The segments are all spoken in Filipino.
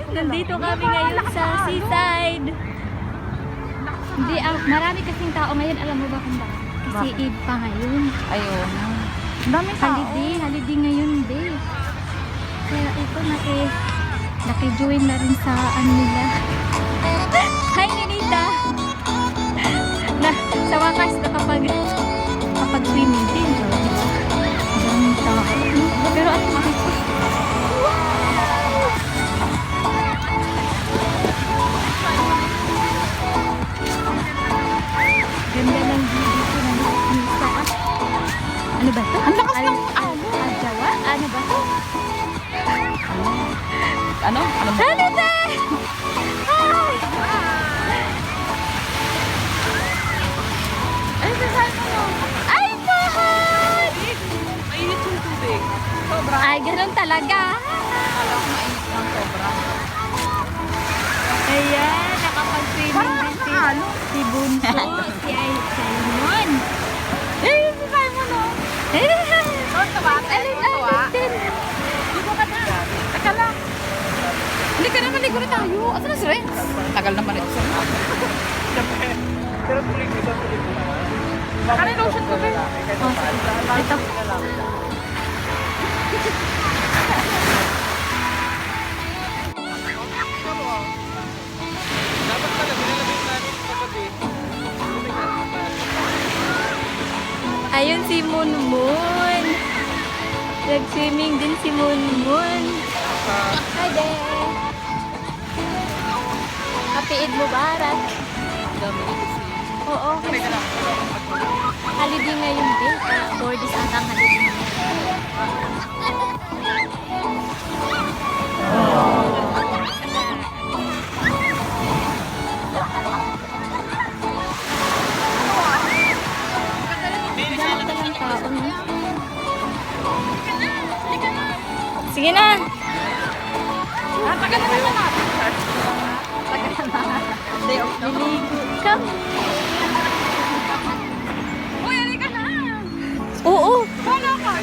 Nandito kami ngayon sa seaside. Hindi, marami kasing tao ngayon. Alam mo ba kung bakit? Kasi Eid pa ngayon. Ayun. Dami tao. Holiday ngayon din. Kaya ito, naki-join na rin sa ano nila. Hi, Ninita! Sa wakas, nakapag-swimming din. Daming tao. Pero at makikita. Ganda ng view dito ng Nisa. Ano ba ito? Ang lakas ng Jawa? Ano ba ito? Ano? Ano ba? Ano ba? Ay, sasabi mo. Ay, mahal! Mainit yung tubig. Sobra. Ay, ganun talaga. Akala ko mainit ng sobra. Ayan, nakapag-swimming Parang din nakahalo. si Bunso, si Simon. Eh, sasabi mo no. Doon ka ba? Alin, din. Ligo ka na. Teka lang. Hindi ka naman, ligo na tayo. Asa na si Renz? Tagal naman ito. Pero tuloy ko sa tuloy ko naman. Ano yung lotion ko ba? Ito. Dapat pala, binilabit natin kagabi. Ayun si Munmun. Nag-swimming din si Munmun. Hi there. Happy Eid Mubarak. Dami nito si... Oo. Teka lang. Holiday ngayon din. For this atang holiday. Sige na. Tagal naman na. Day off na. Come. Uy, halika na. Oo. Wala ka.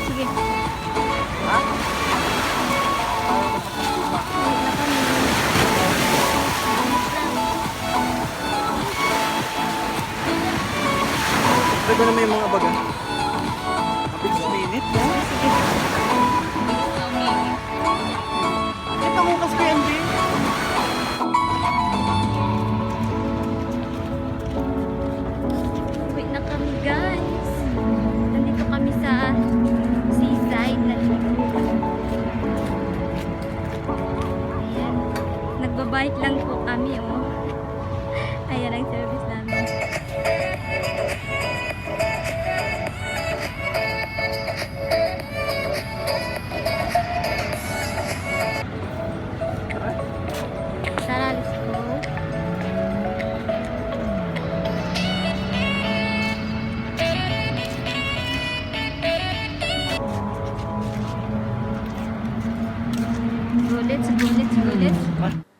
Sige. Ito na may mga baga. Kapit sa minute, no? Ito ko kasi yan, din. Wait na kami, guys. Nandito kami sa seaside na lugar. Ayan. Nagbabike lang po kami, oh. Ayan ang service namin. Tara, let's go. Go, let's go, let's go, let's go.